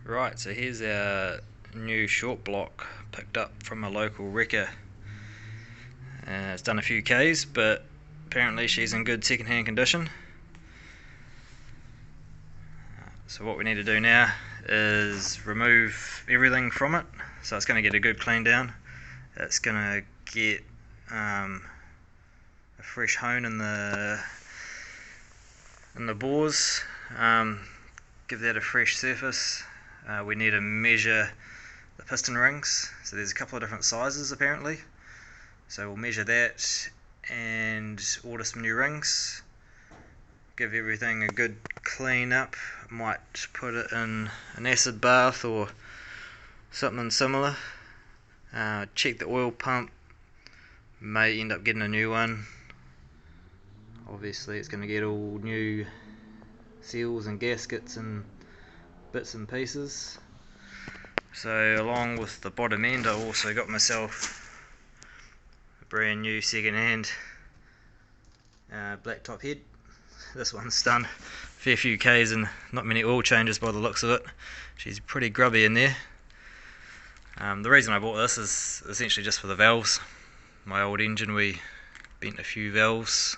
Right, so here's our new short block picked up from a local wrecker. It's done a few Ks, but apparently she's in good second-hand condition. So what we need to do now is remove everything from it. So it's going to get a good clean down. It's going to get a fresh hone in the bores, give that a fresh surface. We need to measure the piston rings, so there's a couple of different sizes apparently, so we'll measure that and order some new rings, give everything a good clean up. Might put it in an acid bath or something similar. Check the oil pump, may end up getting a new one. Obviously it's going to get all new seals and gaskets and bits and pieces. So along with the bottom end, I also got myself a brand new second-hand black top head. This one's done a fair few Ks and not many oil changes by the looks of it. She's pretty grubby in there. The reason I bought this is essentially just for the valves. My old engine, we bent a few valves,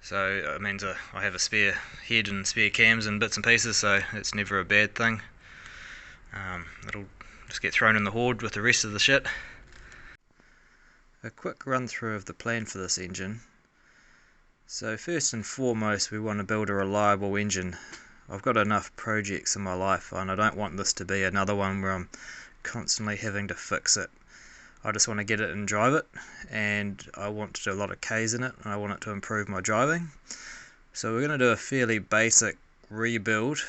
so it means I have a spare head and spare cams and bits and pieces, so it's never a bad thing. It'll just get thrown in the hoard with the rest of the shit. A quick run through of the plan for this engine. So first and foremost, we want to build a reliable engine. I've got enough projects in my life and I don't want this to be another one where I'm constantly having to fix it. I just want to get it and drive it, and I want to do a lot of Ks in it, and I want it to improve my driving. So we're going to do a fairly basic rebuild.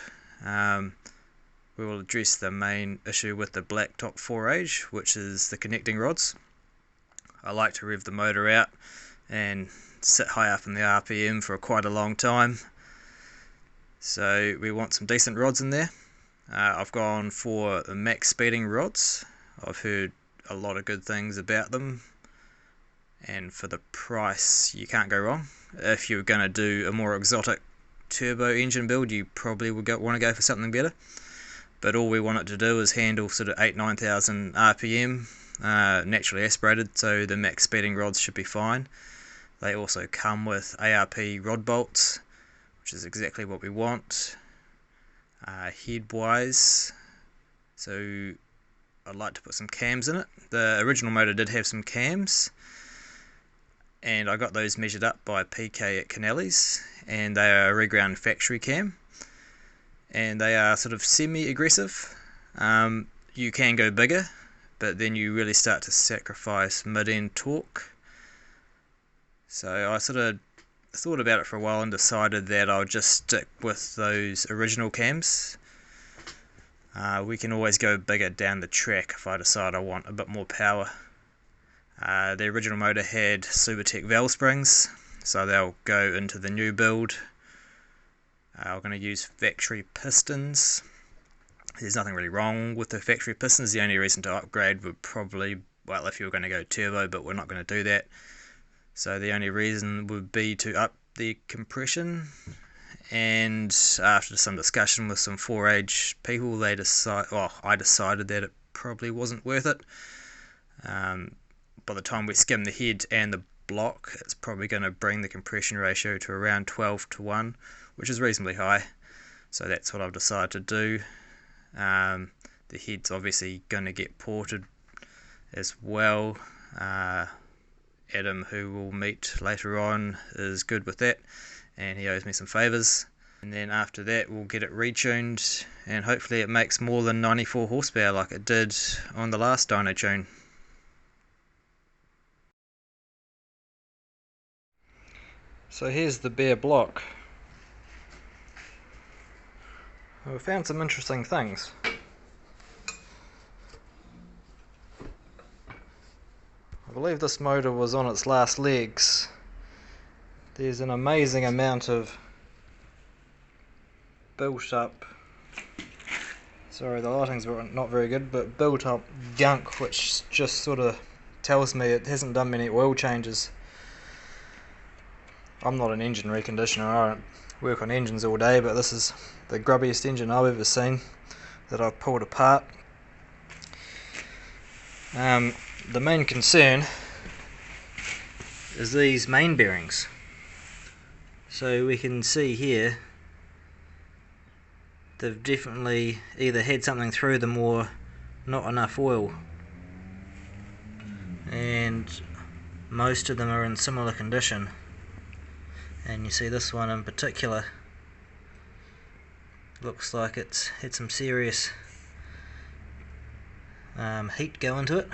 We will address the main issue with the black top 4H, which is the connecting rods. I like to rev the motor out and sit high up in the RPM for quite a long time. So we want some decent rods in there. I've gone for the max speeding rods. I've heard a lot of good things about them, and for the price you can't go wrong. If you're going to do a more exotic turbo engine build, you probably would want to go for something better, but all we want it to do is handle sort of 8-9,000 RPM, naturally aspirated, so the max speeding rods should be fine. They also come with ARP rod bolts, which is exactly what we want. Head wise, so I'd like to put some cams in it. The original motor did have some cams, and I got those measured up by PK at Canelli's, and they are a reground factory cam, and they are sort of semi-aggressive. You can go bigger, but then you really start to sacrifice mid-end torque. So I sort of thought about it for a while and decided that I'll just stick with those original cams. We can always go bigger down the track if I decide I want a bit more power. The original motor had Supertech valve springs, so they'll go into the new build. I'm going to use factory pistons. There's nothing really wrong with the factory pistons. The only reason to upgrade would probably, well, if you were going to go turbo, but we're not going to do that. So the only reason would be to up the compression. And after some discussion with some 4H people, I decided that it probably wasn't worth it. By the time we skim the head and the block, it's probably going to bring the compression ratio to around 12:1, which is reasonably high. So that's what I've decided to do. The head's obviously going to get ported as well. Adam, who we'll meet later on, is good with that, and he owes me some favours. And then after that we'll get it retuned, and hopefully it makes more than 94 horsepower like it did on the last dyno tune. So here's the bare block. We found some interesting things. I believe this motor was on its last legs. There's an amazing amount of built up, sorry the lighting's not very good, but built up gunk, which just sort of tells me it hasn't done many oil changes. I'm not an engine reconditioner, work on engines all day, but this is the grubbiest engine I've ever seen that I've pulled apart. The main concern is these main bearings. So we can see here they've definitely either had something through them or not enough oil, and most of them are in similar condition. And you see this one in particular looks like it's had some serious heat go into it.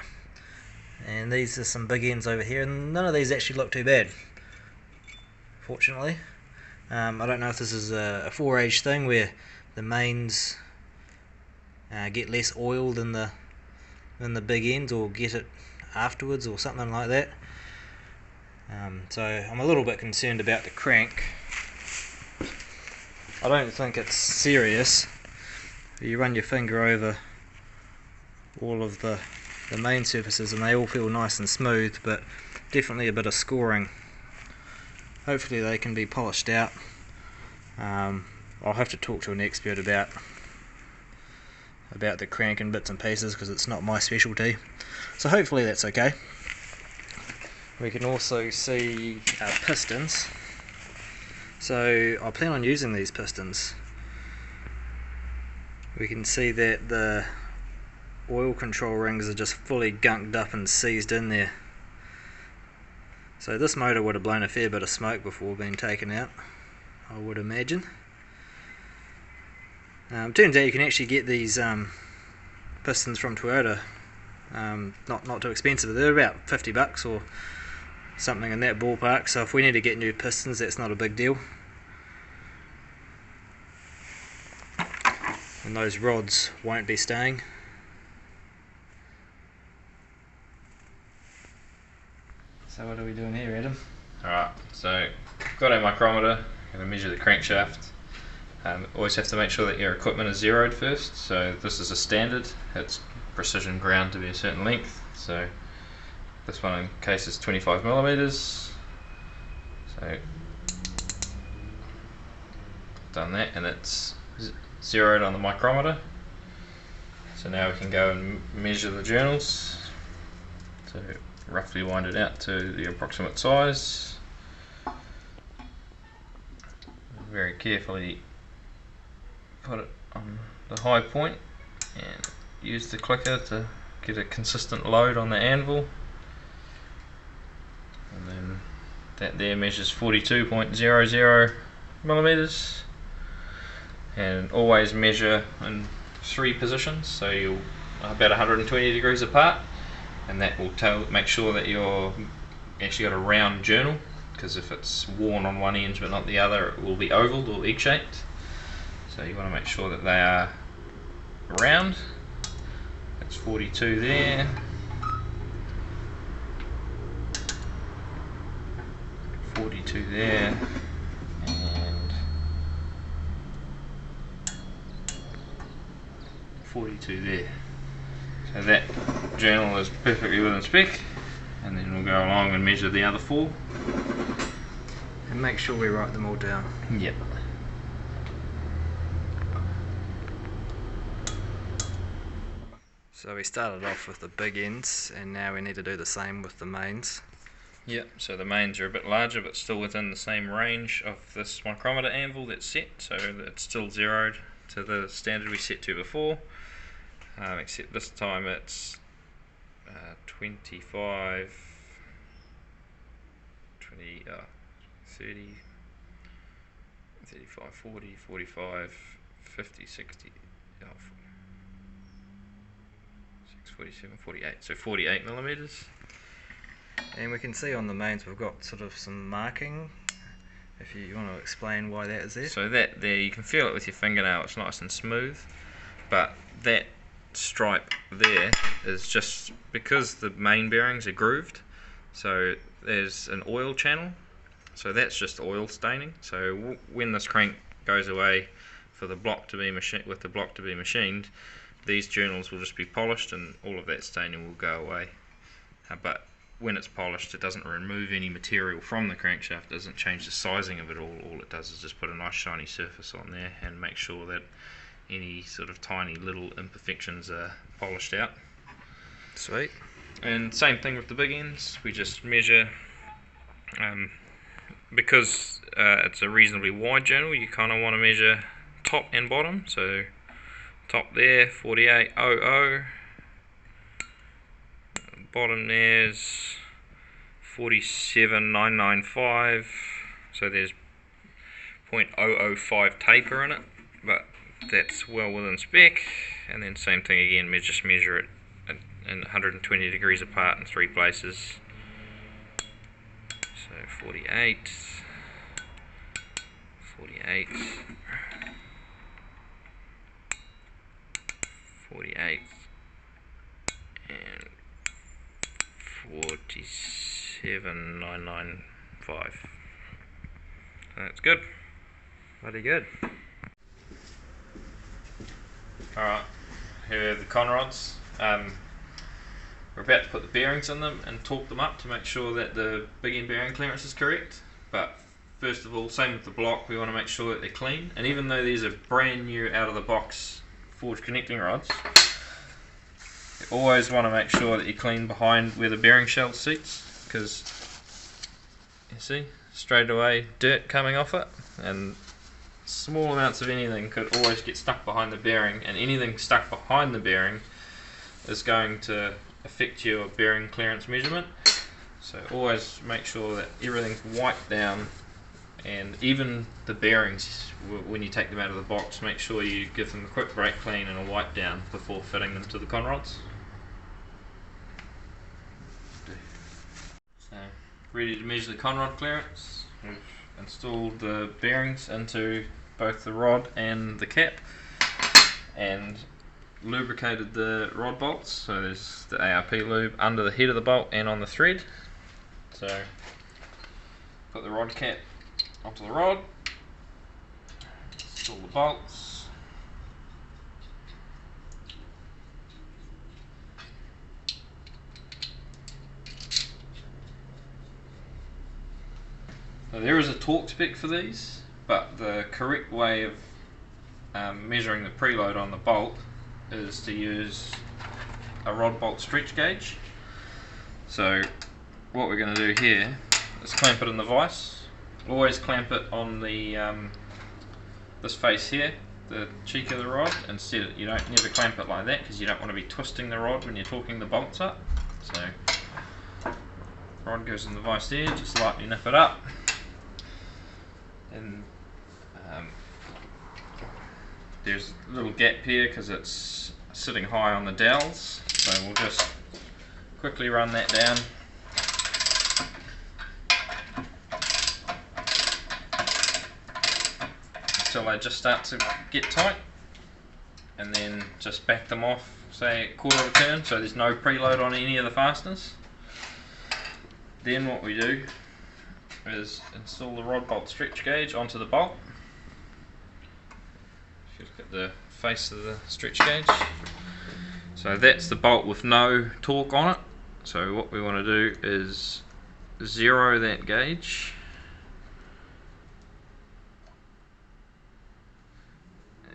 And these are some big ends over here, and none of these actually look too bad, fortunately. I don't know if this is a 4-age thing where the mains get less oil than the big ends, or get it afterwards, or something like that. So I'm a little bit concerned about the crank. I don't think it's serious. You run your finger over all of the main surfaces and they all feel nice and smooth, but definitely a bit of scoring. Hopefully they can be polished out. I'll have to talk to an expert about the crank and bits and pieces, because it's not my specialty. So hopefully that's okay. We can also see our pistons. So I plan on using these pistons. We can see that the oil control rings are just fully gunked up and seized in there. So this motor would have blown a fair bit of smoke before being taken out, I would imagine. Turns out you can actually get these pistons from Toyota, not too expensive. They're about $50 or something in that ballpark, so if we need to get new pistons, that's not a big deal. And those rods won't be staying. So what are we doing here, Adam? Alright, so got our micrometer, going to measure the crankshaft. Always have to make sure that your equipment is zeroed first. So this is a standard, it's precision ground to be a certain length. So this one in case is 25 millimeters. So done that, and it's zeroed on the micrometer. So now we can go and measure the journals. So roughly wind it out to the approximate size. Very carefully put it on the high point and use the clicker to get a consistent load on the anvil. And then that there measures 42.00 millimeters. And always measure in 3 positions, so you'll about 120 degrees apart, and that will make sure that you're actually got a round journal, because if it's worn on one end but not the other, it will be oval or egg-shaped. So you want to make sure that they are round. That's 42 there. 42 there. And 42 there. So that journal is perfectly within spec, and then we'll go along and measure the other 4. And make sure we write them all down. Yep. So we started off with the big ends, and now we need to do the same with the mains. Yep, so the mains are a bit larger, but still within the same range of this micrometer anvil that's set, so it's still zeroed to the standard we set to before, except this time it's 25, 20, 30, 35, 40, 45, 50, 60, 47, 48, so 48 millimeters. And we can see on the mains we've got sort of some marking, if you want to explain why that is there. So that there, you can feel it with your fingernail, it's nice and smooth, but that stripe there is just because the main bearings are grooved, so there's an oil channel, so that's just oil staining. So when this crank goes away for the block to be machined, these journals will just be polished and all of that staining will go away. But when it's polished, it doesn't remove any material from the crankshaft, it doesn't change the sizing of it all it does is just put a nice shiny surface on there and make sure that any sort of tiny little imperfections are polished out. Sweet. And same thing with the big ends, we just measure, because it's a reasonably wide journal, you kind of want to measure top and bottom. So top there 4800, bottom there's 47995, so there's 0.005 taper in it, but that's well within spec. And then same thing again, just measure it in 120 degrees apart in 3 places. So 48, 48, 48, and 47995. So that's good. Bloody good. Alright, here are the conrods. We're about to put the bearings in them and torque them up to make sure that the big end bearing clearance is correct. But first of all, same with the block, we want to make sure that they're clean. And even though these are brand new out of the box forged connecting rods, you always want to make sure that you clean behind where the bearing shell sits, because you see straight away dirt coming off it, and small amounts of anything could always get stuck behind the bearing, and anything stuck behind the bearing is going to affect your bearing clearance measurement. So always make sure that everything's wiped down, and even the bearings, when you take them out of the box, make sure you give them a quick brake clean and a wipe down before fitting them to the conrods. So ready to measure the conrod clearance. We've installed the bearings into both the rod and the cap, and lubricated the rod bolts. So there's the ARP lube under the head of the bolt and on the thread. So put the rod cap onto the rod, install the bolts, now there is a torque spec for these, but the correct way of measuring the preload on the bolt is to use a rod bolt stretch gauge. So what we're going to do here is clamp it in the vise. Always clamp it on the this face here, the cheek of the rod, and set it. You don't never clamp it like that, because you don't want to be twisting the rod when you're torquing the bolts up. So rod goes in the vise there, just lightly nip it up, and there's a little gap here because it's sitting high on the dowels, so we'll just quickly run that down. Until they just start to get tight, and then just back them off, say a quarter of a turn, so there's no preload on any of the fasteners. Then what we do is install the rod bolt stretch gauge onto the bolt. If you look at the face of the stretch gauge, so that's the bolt with no torque on it. So what we want to do is zero that gauge,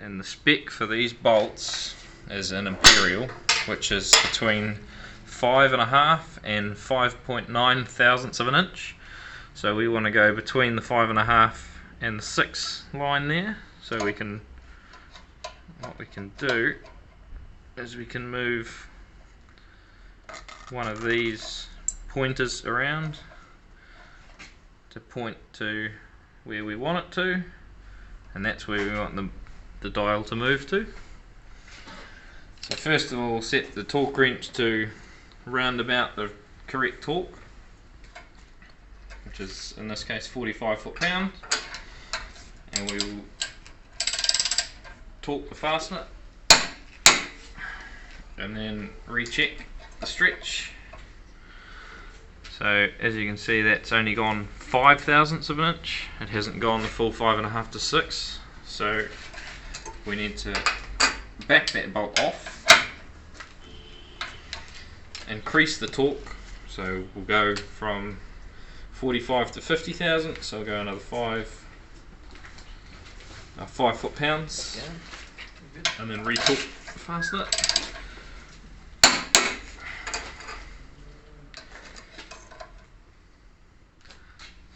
and the spec for these bolts is an imperial, which is between 5.5 and 5.9 thousandths of an inch. So we want to go between the 5.5 and the 6 line there. So we can, what we can do is we can move one of these pointers around to point to where we want it to, and that's where we want the dial to move to. So first of all, we'll set the torque wrench to round about the correct torque, which is in this case 45 foot-pound, and we will torque the fastener and then recheck the stretch. So as you can see, that's only gone 5 thousandths of an inch, it hasn't gone the full 5.5 to 6, so we need to back that bolt off, increase the torque So we'll go from 45 to 50 thousandths, so we'll go another 5 foot-pounds, and then re-torque fasten it.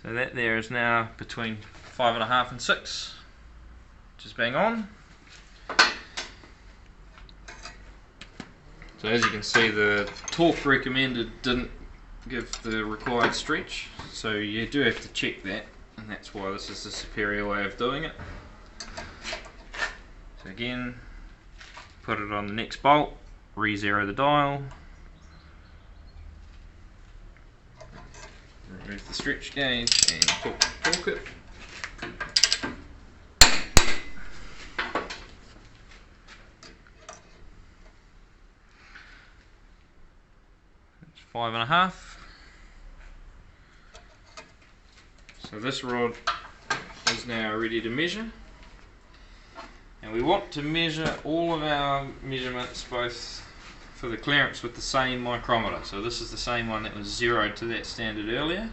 So that there is now between 5.5 and 6, which is bang on. So as you can see, the torque recommended didn't give the required stretch, so you do have to check that, and that's why this is the superior way of doing it. So again, put it on the next bolt, re-zero the dial, remove the stretch gauge and torque it. It's 5.5. So this rod is now ready to measure. And we want to measure all of our measurements both for the clearance with the same micrometer. So this is the same one that was zeroed to that standard earlier,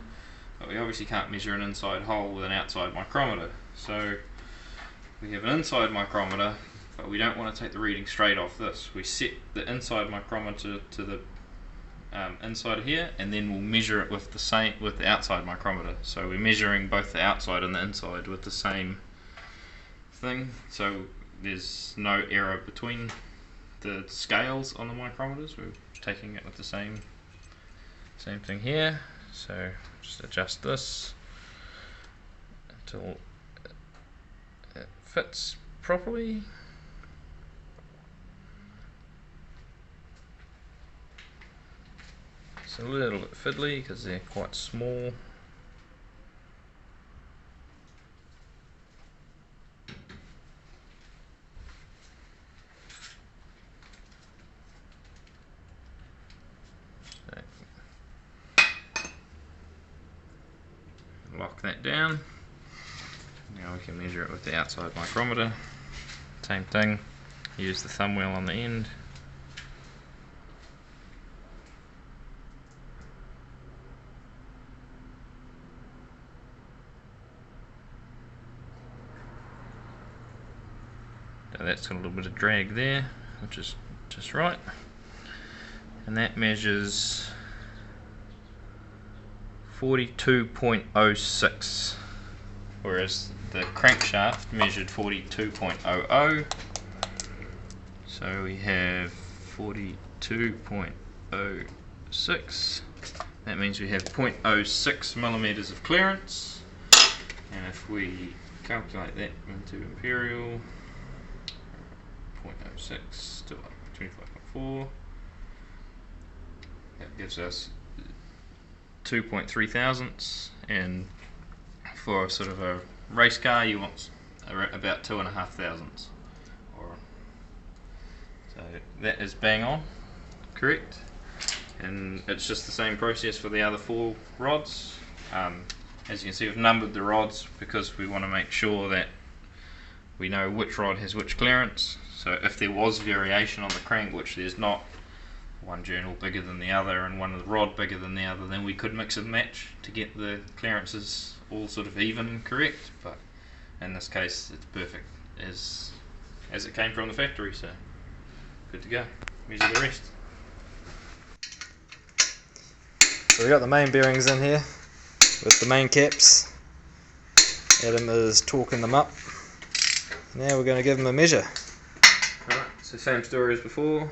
but we obviously can't measure an inside hole with an outside micrometer. So we have an inside micrometer, but we don't want to take the reading straight off this. We set the inside micrometer to the inside here, and then we'll measure it with the outside micrometer. So we're measuring both the outside and the inside with the same thing, so there's no error between the scales on the micrometers. We're taking it with the same thing here. So just adjust this until it fits properly. It's a little bit fiddly because they're quite small. Lock that down. Now we can measure it with the outside micrometer. Same thing, use the thumb wheel on the end. So that's got a little bit of drag there, which is just right. And that measures 42.06, whereas the crankshaft measured 42.00. So we have 42.06. That means we have 0.06 millimeters of clearance. And if we calculate that into imperial, 0.06 to 25.4, that gives us 2.3 thousandths, and for sort of a race car you want about 2.5 thousandths. So that is bang on correct, and it's just the same process for the other 4 rods. As you can see, we've numbered the rods because we want to make sure that we know which rod has which clearance. So if there was variation on the crank, which there's not, one journal bigger than the other and one rod bigger than the other, then we could mix and match to get the clearances all sort of even and correct, but in this case it's perfect as it came from the factory, so good to go. Measure the rest. So we got the main bearings in here with the main caps. Adam is torquing them up. Now we're going to give them a measure. Alright, so same story as before.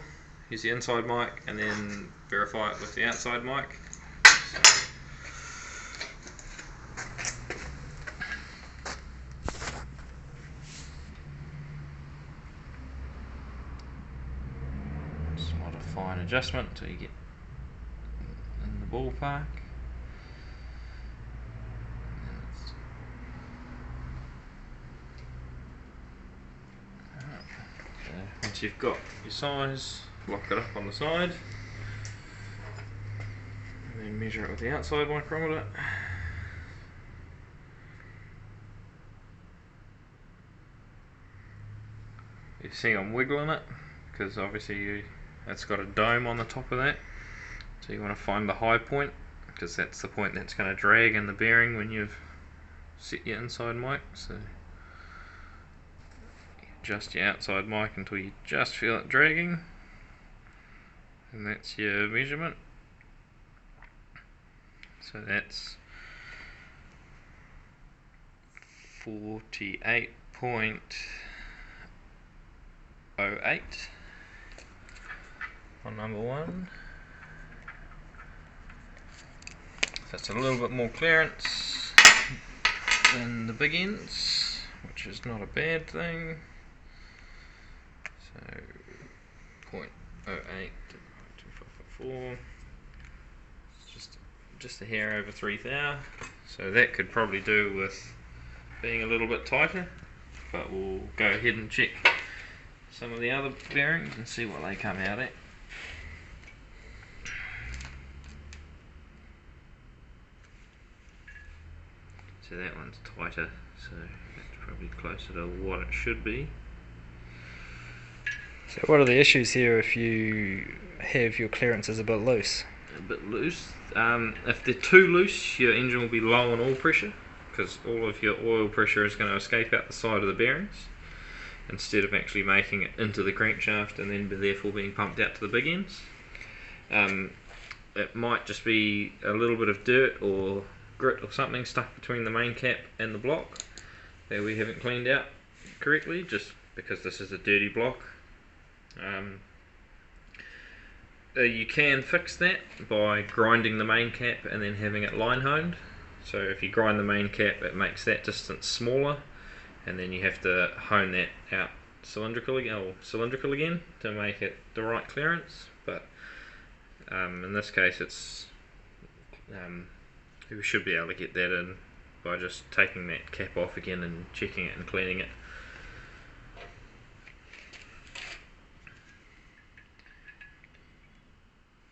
Use the inside mic and then verify it with the outside mic. Just want a fine adjustment until you get in the ballpark. Once you've got your size, lock it up on the side, and then measure it with the outside micrometer. You see I'm wiggling it because obviously it's got a dome on the top of that, So you want to find the high point, because that's the point that's going to drag in the bearing when you've set your inside mic. So adjust your outside mic until you just feel it dragging, and that's your measurement. So that's 48.08 on number 1. That's a little bit more clearance than the big ends, which is not a bad thing. So 0.08 2554, just a hair over 3 thou. So that could probably do with being a little bit tighter, but we'll go ahead and check some of the other bearings and see what they come out at. So that one's tighter, so that's probably closer to what it should be. So what are the issues here if you have your clearances a bit loose? A bit loose. If they're too loose, your engine will be low on oil pressure, because all of your oil pressure is going to escape out the side of the bearings instead of actually making it into the crankshaft and then therefore being pumped out to the big ends. It might just be a little bit of dirt or grit or something stuck between the main cap and the block that we haven't cleaned out correctly, just because this is a dirty block. You can fix that by grinding the main cap and then having it line honed. So if you grind the main cap, it makes that distance smaller, and then you have to hone that out cylindrical again to make it the right clearance. But in this case, it's we should be able to get that in by just taking that cap off again and checking it and cleaning it.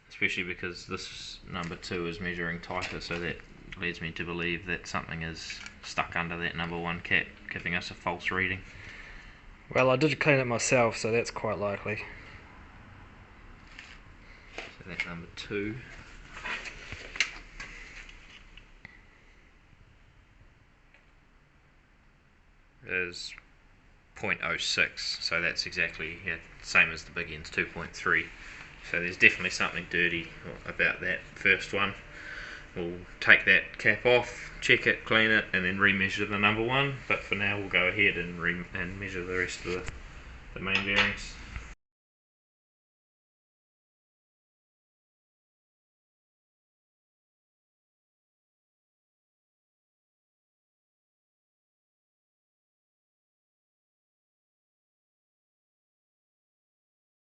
Especially because this number 2 is measuring tighter, so that leads me to believe that something is stuck under that number 1 cap, giving us a false reading. Well, I did clean it myself, so that's quite likely. So that number 2. Is 0.06, so that's exactly same as the big end's 2.3. So there's definitely something dirty about that first one. We'll take that cap off, check it, clean it, and then remeasure the number 1. But for now, we'll go ahead and measure the rest of the main bearings.